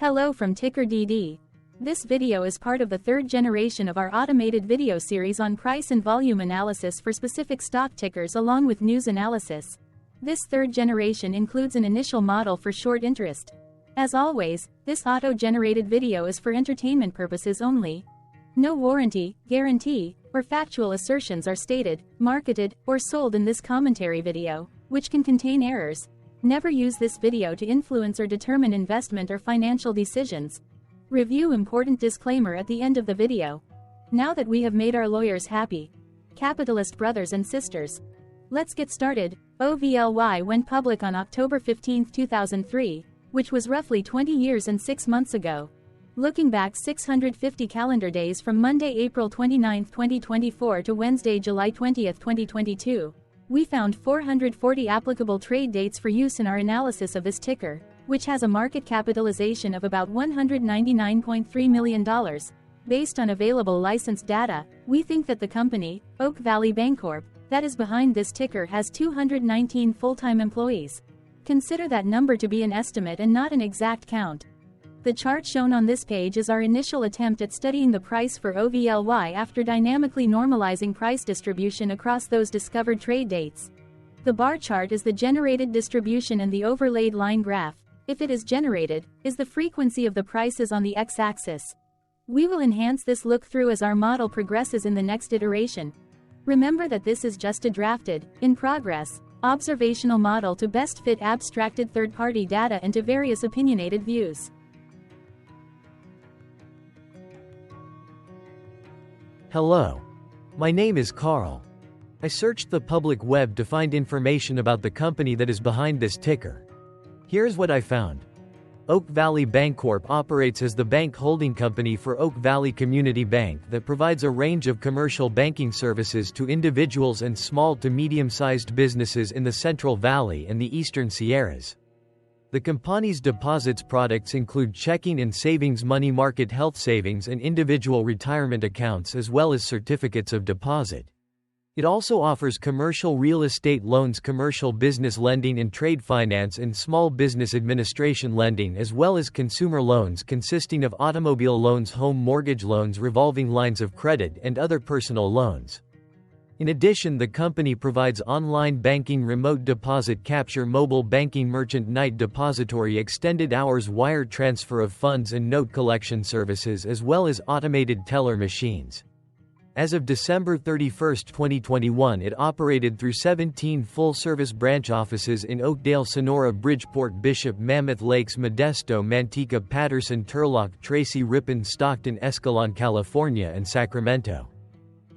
Hello from TickerDD. This video is part of the third generation of our automated video series on price and volume analysis for specific stock tickers along with news analysis. This third generation includes an initial model for short interest. As always, this auto-generated video is for entertainment purposes only. No warranty, guarantee, or factual assertions are stated, marketed, or sold in this commentary video, which can contain errors. Never use this video to influence or determine investment or financial decisions. Review important disclaimer at the end of the video. Now that we have made our lawyers happy, capitalist brothers and sisters, let's get started. OVLY went public on October 15, 2003, which was roughly 20 years and 6 months ago. Looking back 650 calendar days from Monday, April 29, 2024 to Wednesday, July 20, 2022, we found 440 applicable trade dates for use in our analysis of this ticker, which has a market capitalization of about $199.3 million. Based on available licensed data, we think that the company, Oak Valley Bancorp, that is behind this ticker has 219 full-time employees. Consider that number to be an estimate and not an exact count. The chart shown on this page is our initial attempt at studying the price for OVLY after dynamically normalizing price distribution across those discovered trade dates. The bar chart is the generated distribution and the overlaid line graph, if it is generated, is the frequency of the prices on the x-axis. We will enhance this look-through as our model progresses in the next iteration. Remember that this is just a drafted, in progress, observational model to best fit abstracted third-party data into various opinionated views. Hello. My name is Carl. I searched the public web to find information about the company that is behind this ticker. Here's what I found. Oak Valley Bancorp operates as the bank holding company for Oak Valley Community Bank that provides a range of commercial banking services to individuals and small to medium-sized businesses in the Central Valley and the Eastern Sierras. The company's deposits products include checking and savings money market health savings and individual retirement accounts as well as certificates of deposit. It also offers commercial real estate loans, commercial business lending and trade finance and small business administration lending as well as consumer loans consisting of automobile loans, home mortgage loans, revolving lines of credit and other personal loans. In addition, the company provides online banking, remote deposit capture, mobile banking, merchant night depository, extended hours wire transfer of funds and note collection services as well as automated teller machines. As of December 31, 2021, it operated through 17 full-service branch offices in Oakdale, Sonora, Bridgeport, Bishop, Mammoth Lakes, Modesto, Manteca, Patterson, Turlock, Tracy, Ripon, Stockton, Escalon, California and Sacramento.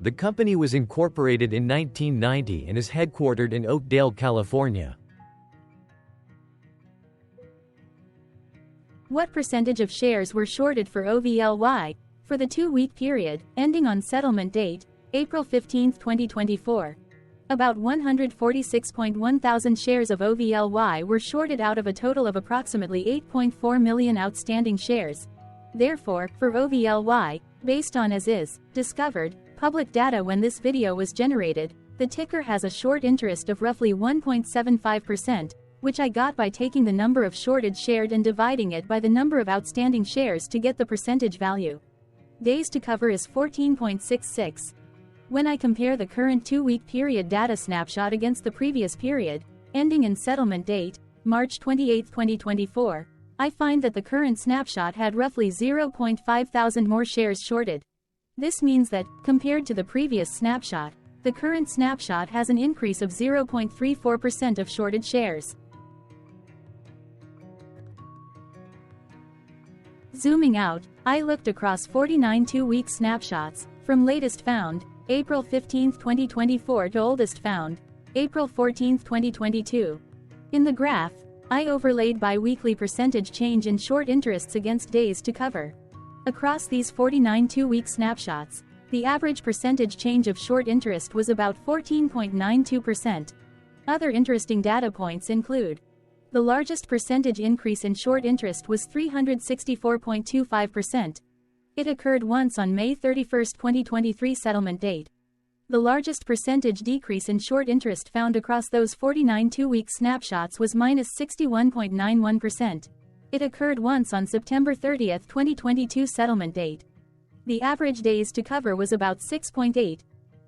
The company was incorporated in 1990 and is headquartered in Oakdale, California. What percentage of shares were shorted for OVLY for the 2-week period, ending on settlement date, April 15, 2024? About 146.1 thousand shares of OVLY were shorted out of a total of approximately 8.4 million outstanding shares. Therefore, for OVLY, based on as is, discovered, public data when this video was generated, the ticker has a short interest of roughly 1.75%, which I got by taking the number of shorted shared and dividing it by the number of outstanding shares to get the percentage value. Days to cover is 14.66. When I compare the current 2-week period data snapshot against the previous period, ending in settlement date, March 28, 2024, I find that the current snapshot had roughly 0.5 thousand more shares shorted. This means that, compared to the previous snapshot, the current snapshot has an increase of 0.34% of shorted shares. Zooming out, I looked across 49 2-week snapshots, from latest found, April 15, 2024 to oldest found, April 14, 2022. In the graph, I overlaid bi-weekly percentage change in short interests against days to cover. Across these 49 2-week snapshots, the average percentage change of short interest was about 14.92%. Other interesting data points include: the largest percentage increase in short interest was 364.25%. It occurred once on May 31, 2023 settlement date. The largest percentage decrease in short interest found across those 49 2-week snapshots was -61.91%. It occurred once on September 30, 2022 settlement date. The average days to cover was about 6.8.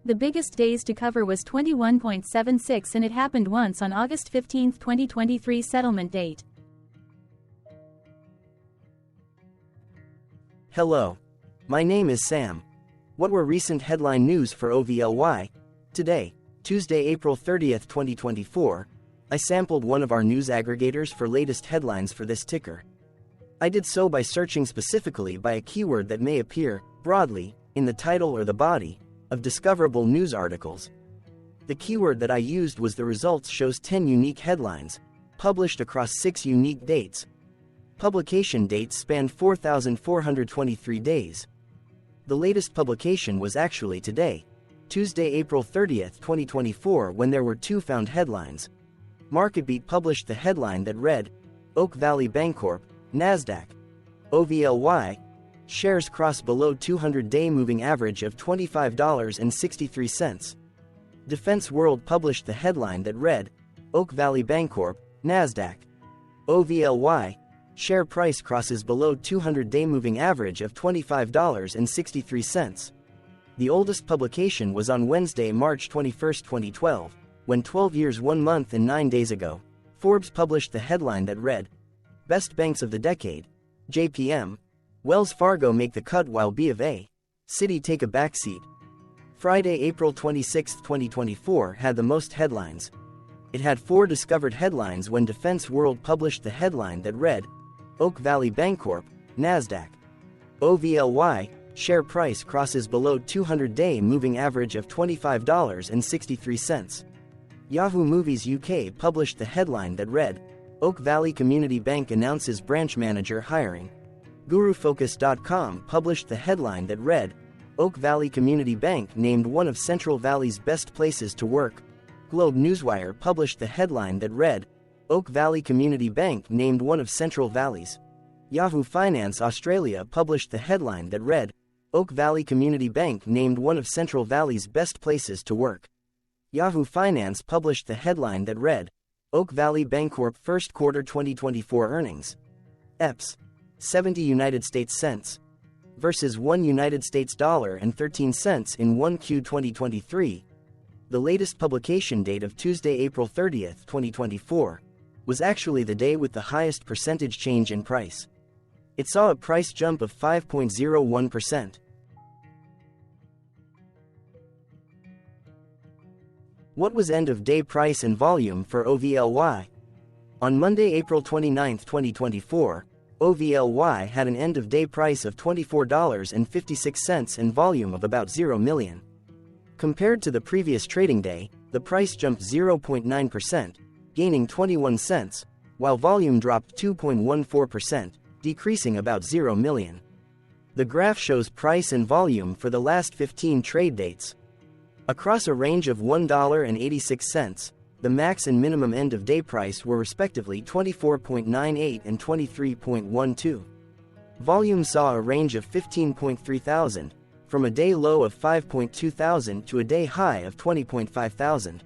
The biggest days to cover was 21.76 and it happened once on August 15, 2023 settlement date. Hello. My name is Sam. What were recent headline news for OVLY? Today, Tuesday, April 30, 2024, I sampled one of our news aggregators for latest headlines for this ticker. I did so by searching specifically by a keyword that may appear, broadly, in the title or the body of discoverable news articles. The keyword that I used was the results shows 10 unique headlines, published across 6 unique dates. Publication dates spanned 4,423 days. The latest publication was actually today, Tuesday, April 30, 2024, when there were 2 found headlines. MarketBeat published the headline that read, Oak Valley Bancorp, NASDAQ, OVLY, shares cross below 200-day moving average of $25.63. Defense World published the headline that read, Oak Valley Bancorp, NASDAQ, OVLY, share price crosses below 200-day moving average of $25.63. The oldest publication was on Wednesday, March 21, 2012, when 12 years 1 month and 9 days ago, Forbes published the headline that read, Best Banks of the Decade, JPM, Wells Fargo make the cut while B of A, Citi take a backseat. Friday, April 26, 2024 had the most headlines. It had 4 discovered headlines when Defense World published the headline that read, Oak Valley Bancorp, NASDAQ, OVLY, share price crosses below 200-day moving average of $25.63. Yahoo Movies UK published the headline that read, Oak Valley Community Bank announces branch manager hiring. GuruFocus.com published the headline that read, Oak Valley Community Bank named one of Central Valley's best places to work. Globe Newswire published the headline that read, Oak Valley Community Bank named one of Central Valley's. Yahoo Finance Australia published the headline that read, Oak Valley Community Bank named one of Central Valley's best places to work. Yahoo Finance published the headline that read, Oak Valley Bancorp first quarter 2024 earnings. EPS, 70 United States cents, versus 1 United States dollar and 13 cents in 1Q 2023. The latest publication date of Tuesday, April 30, 2024, was actually the day with the highest percentage change in price. It saw a price jump of 5.01%. What was end-of-day price and volume for OVLY? On Monday, April 29, 2024, OVLY had an end-of-day price of $24.56 and volume of about 0 million. Compared to the previous trading day, the price jumped 0.9%, gaining 21 cents, while volume dropped 2.14%, decreasing about 0 million. The graph shows price and volume for the last 15 trade dates. Across a range of $1.86, the max and minimum end-of-day price were respectively 24.98 and 23.12. Volume saw a range of 15.3 thousand, from a day low of 5.2 thousand to a day high of 20.5 thousand.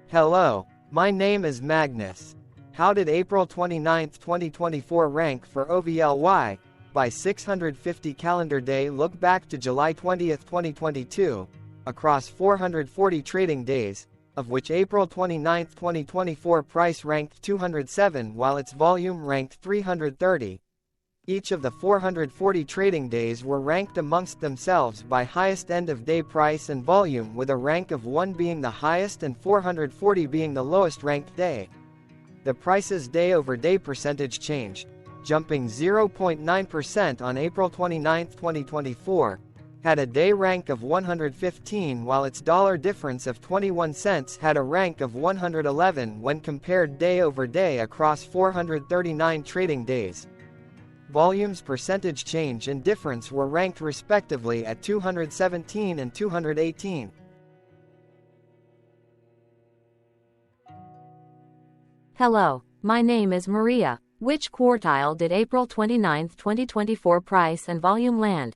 Hello, my name is Magnus. How did April 29, 2024 rank for OVLY? By 650 calendar day look back to July 20, 2022, across 440 trading days, of which April 29, 2024 price ranked 207 while its volume ranked 330. Each of the 440 trading days were ranked amongst themselves by highest end-of-day price and volume, with a rank of 1 being the highest and 440 being the lowest ranked day. The price's day-over-day percentage changed, jumping 0.9% on April 29, 2024, had a day rank of 115 while its dollar difference of 21 cents had a rank of 111 when compared day over day across 439 trading days. Volume's percentage change and difference were ranked respectively at 217 and 218. Hello, my name is Maria. Which quartile did April 29, 2024 price and volume land?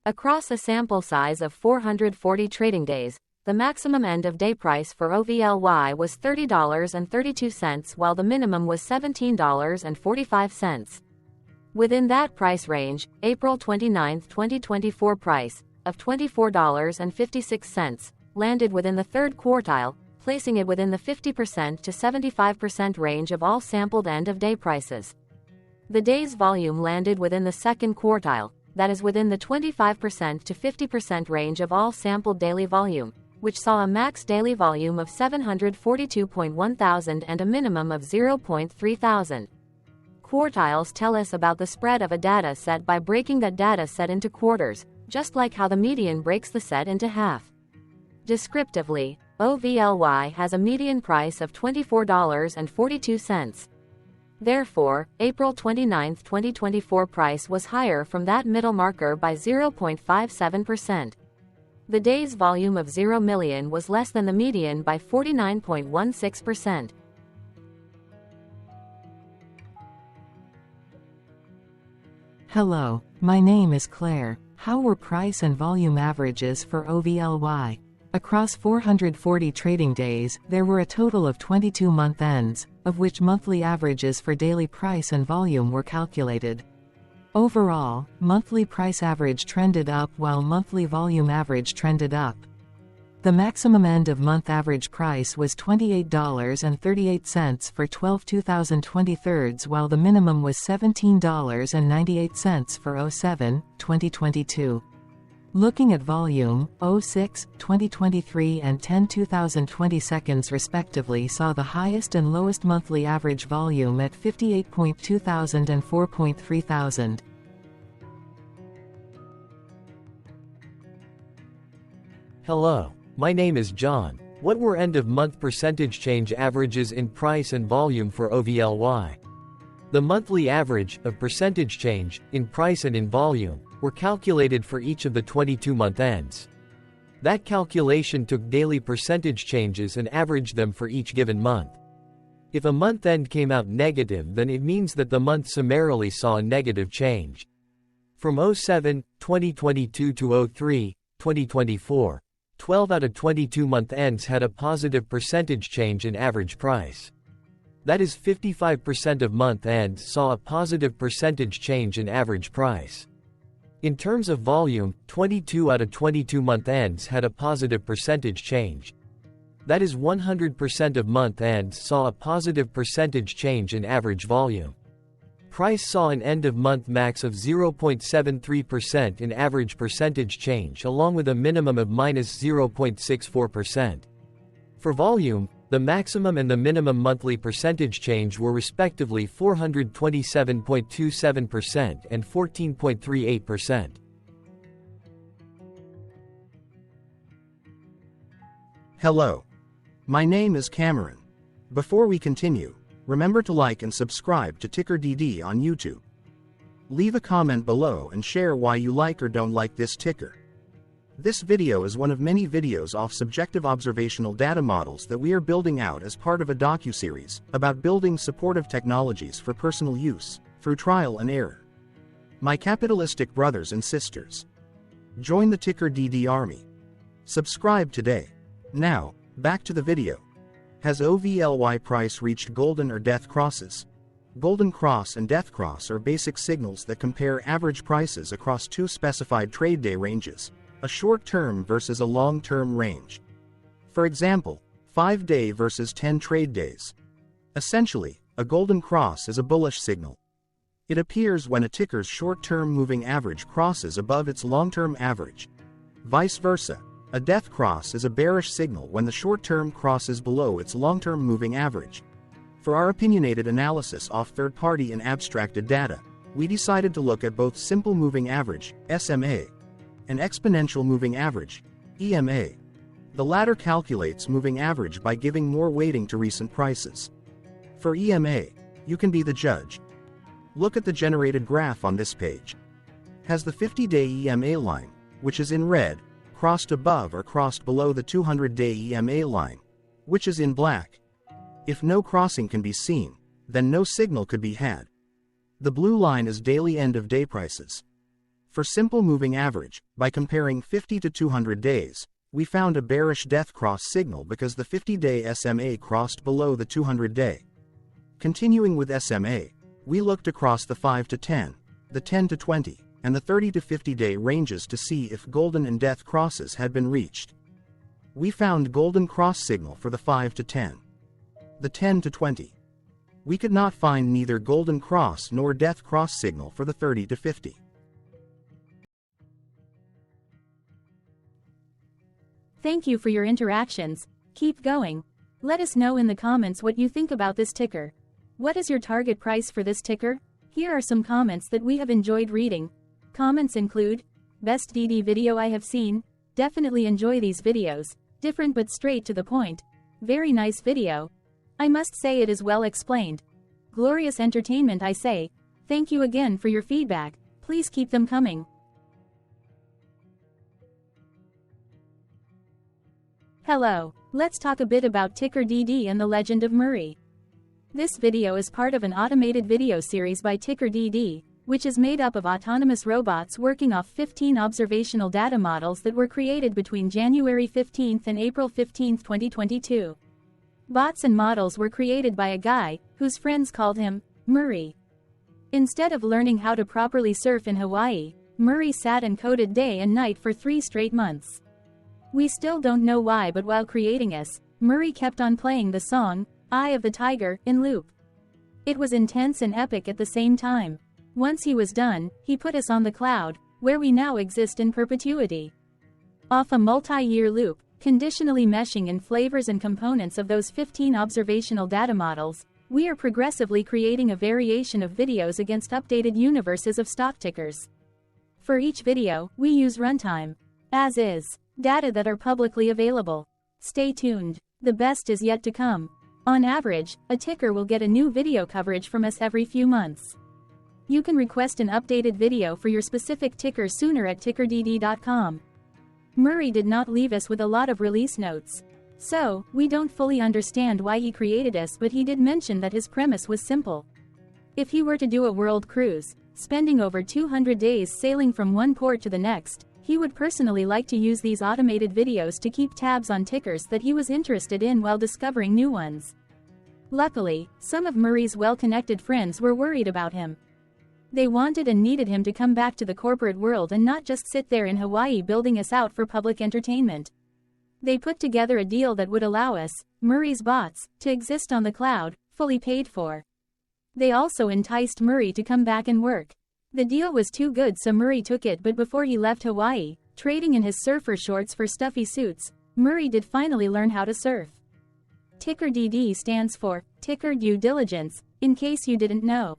Across a sample size of 440 trading days, the maximum end-of-day price for OVLY was $30.32 while the minimum was $17.45. Within that price range, April 29, 2024 price, of $24.56, landed within the third quartile, placing it within the 50% to 75% range of all sampled end-of-day prices. The day's volume landed within the second quartile, that is within the 25% to 50% range of all sampled daily volume, which saw a max daily volume of 742.1 thousand and a minimum of 0.3 thousand. Quartiles tell us about the spread of a data set by breaking that data set into quarters, just like how the median breaks the set into half. Descriptively, OVLY has a median price of $24.42. Therefore, April 29, 2024 price was higher from that middle marker by 0.57%. The day's volume of 0 million was less than the median by 49.16%. Hello, my name is Claire. How were price and volume averages for OVLY? Across 440 trading days, there were a total of 22 month ends, of which monthly averages for daily price and volume were calculated. Overall, monthly price average trended up while monthly volume average trended up. The maximum end-of-month average price was $28.38 for 12/2023, while the minimum was $17.98 for 07/2022. Looking at volume, 06/2023 and 10/2020 respectively saw the highest and lowest monthly average volume at 58.2 thousand and 4.3 thousand. Hello, my name is John. What were end-of-month percentage change averages in price and volume for OVLY? The monthly average of percentage change in price and in volume were calculated for each of the 22-month ends. That calculation took daily percentage changes and averaged them for each given month. If a month end came out negative, then it means that the month summarily saw a negative change. From 07/2022 to 03/2024, 12 out of 22 month ends had a positive percentage change in average price. That is 55% of month ends saw a positive percentage change in average price. In terms of volume, 22 out of 22 month ends had a positive percentage change. That is 100% of month ends saw a positive percentage change in average volume. Price saw an end-of-month max of 0.73% in average percentage change along with a minimum of -0.64%. For volume, the maximum and the minimum monthly percentage change were respectively 427.27% and 14.38%. Hello. My name is Cameron. Before we continue, remember to like and subscribe to TickerDD on YouTube. Leave a comment below and share why you like or don't like this ticker. This video is one of many videos off subjective observational data models that we are building out as part of a docuseries about building supportive technologies for personal use, through trial and error. My capitalistic brothers and sisters, join the TickerDD army. Subscribe today. Now, back to the video. Has OVLY price reached golden or death crosses? Golden cross and death cross are basic signals that compare average prices across two specified trade day ranges, a short-term versus a long-term range. For example, 5-day versus 10 trade days. Essentially, a golden cross is a bullish signal. It appears when a ticker's short-term moving average crosses above its long-term average. Vice versa, a death cross is a bearish signal when the short-term crosses below its long-term moving average. For our opinionated analysis off third-party and abstracted data, we decided to look at both simple moving average, SMA, and exponential moving average, EMA. The latter calculates moving average by giving more weighting to recent prices. For EMA, you can be the judge. Look at the generated graph on this page. Has the 50-day EMA line, which is in red, crossed above or crossed below the 200-day EMA line, which is in black? If no crossing can be seen, then no signal could be had. The blue line is daily end-of-day prices. For simple moving average, by comparing 50 to 200 days, We found a bearish death cross signal because the 50-day SMA crossed below the 200-day. Continuing with SMA, we looked across the 5 to 10, the 10 to 20, and the 30 to 50-day ranges to see if golden and death crosses had been reached. We found golden cross signal for the 5 to 10, the 10 to 20. We could not find neither golden cross nor death cross signal for the 30 to 50. Thank you for your interactions. Keep going. Let us know in the comments what you think about this ticker. What is your target price for this ticker? Here are some comments that we have enjoyed reading. Comments include, best DD video I have seen, definitely enjoy these videos, different but straight to the point, very nice video. I must say it is well explained. Glorious entertainment I say, thank you again for your feedback, please keep them coming. Hello, let's talk a bit about TickerDD and the Legend of Murray. This video is part of an automated video series by TickerDD, which is made up of autonomous robots working off 15 observational data models that were created between January 15 and April 15, 2022. Bots and models were created by a guy, whose friends called him Murray. Instead of learning how to properly surf in Hawaii, Murray sat and coded day and night for 3 straight months. We still don't know why, but while creating us, Murray kept on playing the song, Eye of the Tiger, in loop. It was intense and epic at the same time. Once he was done, he put us on the cloud, where we now exist in perpetuity. Off a multi-year loop, conditionally meshing in flavors and components of those 15 observational data models, we are progressively creating a variation of videos against updated universes of stock tickers. For each video, we use runtime, as is, data that are publicly available. Stay tuned. The best is yet to come. On average, a ticker will get a new video coverage from us every few months. You can request an updated video for your specific ticker sooner at TickerDD.com. Murray did not leave us with a lot of release notes. So, we don't fully understand why he created us, but he did mention that his premise was simple. If he were to do a world cruise, spending over 200 days sailing from one port to the next, he would personally like to use these automated videos to keep tabs on tickers that he was interested in while discovering new ones. Luckily, some of Murray's well-connected friends were worried about him. They wanted and needed him to come back to the corporate world and not just sit there in Hawaii building us out for public entertainment. They put together a deal that would allow us, Murray's bots, to exist on the cloud, fully paid for. They also enticed Murray to come back and work. The deal was too good, so Murray took it, but before he left Hawaii, trading in his surfer shorts for stuffy suits, Murray did finally learn how to surf. TickerDD stands for Ticker Due Diligence, in case you didn't know.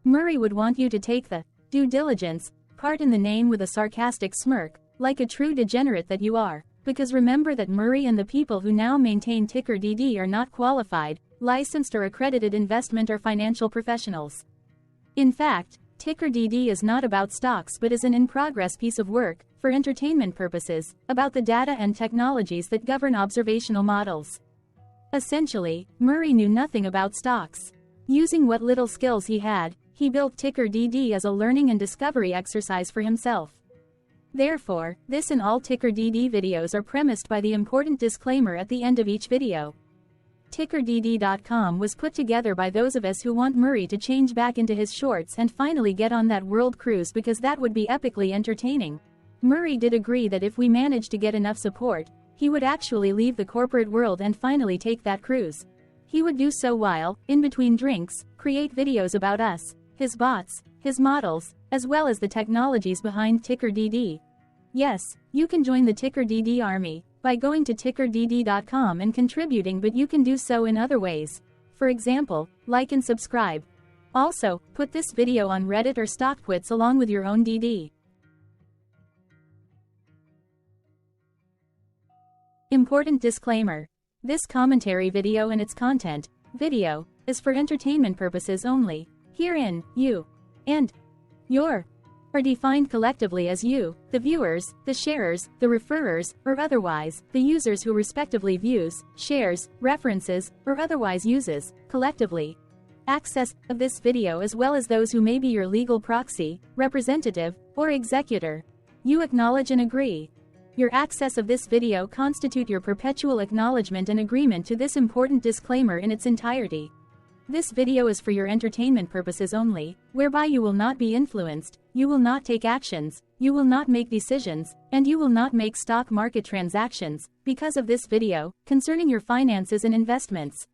Murray would want you to take the due diligence part in the name with a sarcastic smirk, like a true degenerate that you are, because remember that Murray and the people who now maintain TickerDD are not qualified, licensed or accredited investment or financial professionals. In fact, TickerDD is not about stocks but is an in-progress piece of work, for entertainment purposes, about the data and technologies that govern observational models. Essentially, Murray knew nothing about stocks. Using what little skills he had, he built TickerDD as a learning and discovery exercise for himself. Therefore, this and all TickerDD videos are premised by the important disclaimer at the end of each video. TickerDD.com was put together by those of us who want Murray to change back into his shorts and finally get on that world cruise, because that would be epically entertaining. Murray did agree that if we managed to get enough support, he would actually leave the corporate world and finally take that cruise. He would do so while, in between drinks, create videos about us, his bots, his models, as well as the technologies behind TickerDD. Yes, you can join the TickerDD army by going to TickerDD.com and contributing, but you can do so in other ways. For example, like and subscribe. Also, put this video on Reddit or StockTwits along with your own DD. Important disclaimer. This commentary video and its content, video, is for entertainment purposes only. Herein, you and your are defined collectively as you, the viewers, the sharers, the referrers, or otherwise, the users who respectively views, shares, references, or otherwise uses, collectively, access of this video, as well as those who may be your legal proxy, representative, or executor. You acknowledge and agree. your access of this video constitute your perpetual acknowledgement and agreement to this important disclaimer in its entirety. This video is for your entertainment purposes only, whereby you will not be influenced, you will not take actions, you will not make decisions, and you will not make stock market transactions, because of this video, concerning your finances and investments.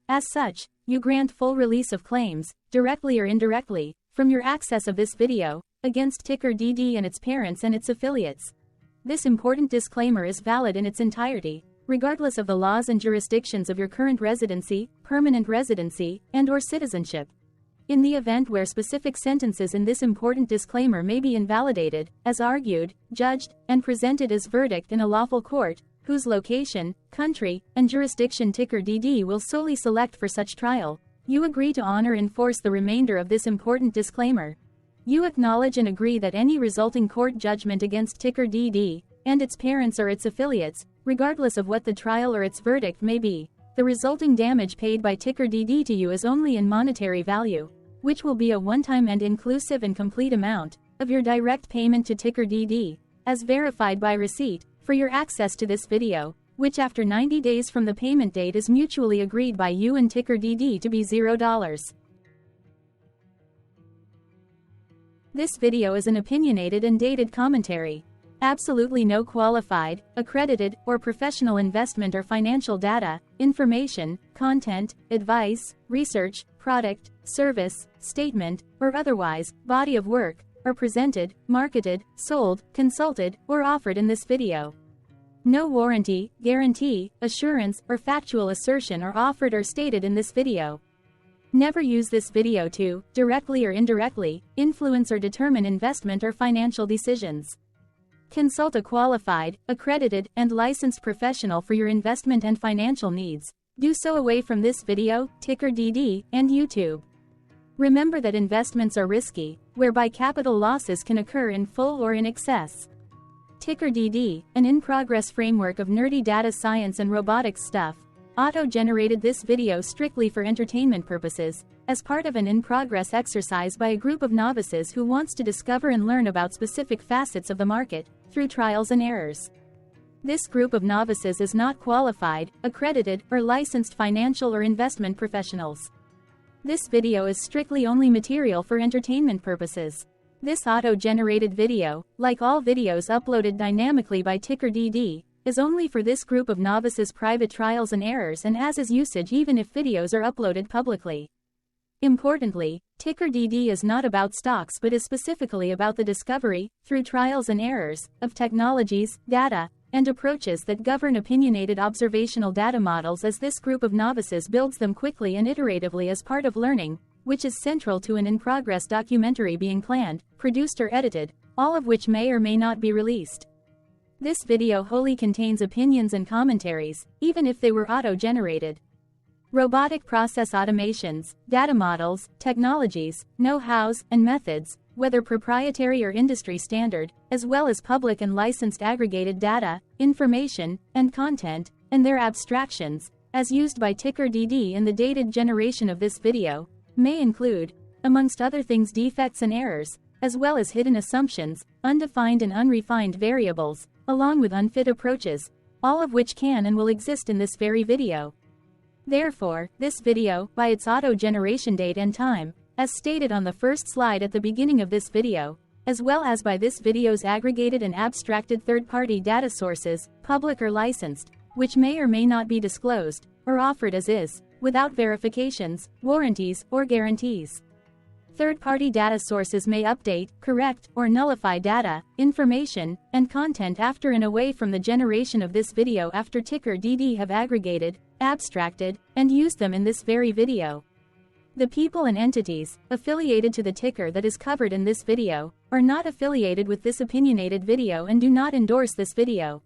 As such, you grant full release of claims, directly or indirectly, from your access of this video, against TickerDD and its parents and its affiliates. This important disclaimer is valid in its entirety, regardless of the laws and jurisdictions of your current residency, permanent residency, and/or citizenship. In the event where specific sentences in this important disclaimer may be invalidated, as argued, judged, and presented as verdict in a lawful court, whose location, country, and jurisdiction TickerDD will solely select for such trial, you agree to honor and enforce the remainder of this important disclaimer. You acknowledge and agree that any resulting court judgment against TickerDD, and its parents or its affiliates, regardless of what the trial or its verdict may be, the resulting damage paid by TickerDD to you is only in monetary value, which will be a one-time and inclusive and complete amount of your direct payment to TickerDD, as verified by receipt, for your access to this video, which after 90 days from the payment date is mutually agreed by you and TickerDD to be $0. This video is an opinionated and dated commentary. Absolutely no qualified, accredited, or professional investment or financial data, information, content, advice, research, product, service, statement, or otherwise, body of work, are presented, marketed, sold, consulted, or offered in this video. No warranty, guarantee, assurance, or factual assertion are offered or stated in this video. Never use this video to, directly or indirectly, influence or determine investment or financial decisions. Consult a qualified, accredited, and licensed professional for your investment and financial needs. Do so away from this video, TickerDD, and YouTube. Remember that investments are risky, whereby capital losses can occur in full or in excess. TickerDD, an in-progress framework of nerdy data science and robotics stuff, auto-generated this video strictly for entertainment purposes, as part of an in-progress exercise by a group of novices who wants to discover and learn about specific facets of the market, through trials and errors. This group of novices is not qualified, accredited, or licensed financial or investment professionals. This video is strictly only material for entertainment purposes. This auto-generated video, like all videos uploaded dynamically by TickerDD, is only for this group of novices' private trials and errors and as is usage even if videos are uploaded publicly. Importantly, TickerDD is not about stocks but is specifically about the discovery, through trials and errors, of technologies, data, and approaches that govern opinionated observational data models as this group of novices builds them quickly and iteratively as part of learning, which is central to an in-progress documentary being planned, produced or edited, all of which may or may not be released. This video wholly contains opinions and commentaries, even if they were auto-generated. Robotic process automations, data models, technologies, know-hows, and methods, whether proprietary or industry standard, as well as public and licensed aggregated data, information, and content, and their abstractions, as used by TickerDD in the dated generation of this video, may include, amongst other things, defects and errors, as well as hidden assumptions, undefined and unrefined variables, along with unfit approaches, all of which can and will exist in this very video. Therefore, this video, by its auto-generation date and time, as stated on the first slide at the beginning of this video, as well as by this video's aggregated and abstracted third-party data sources, public or licensed, which may or may not be disclosed, or offered as is, without verifications, warranties, or guarantees. Third-party data sources may update, correct, or nullify data, information, and content after and away from the generation of this video after TickerDD have aggregated, abstracted, and used them in this very video. The people and entities, affiliated to the ticker that is covered in this video, are not affiliated with this opinionated video and do not endorse this video.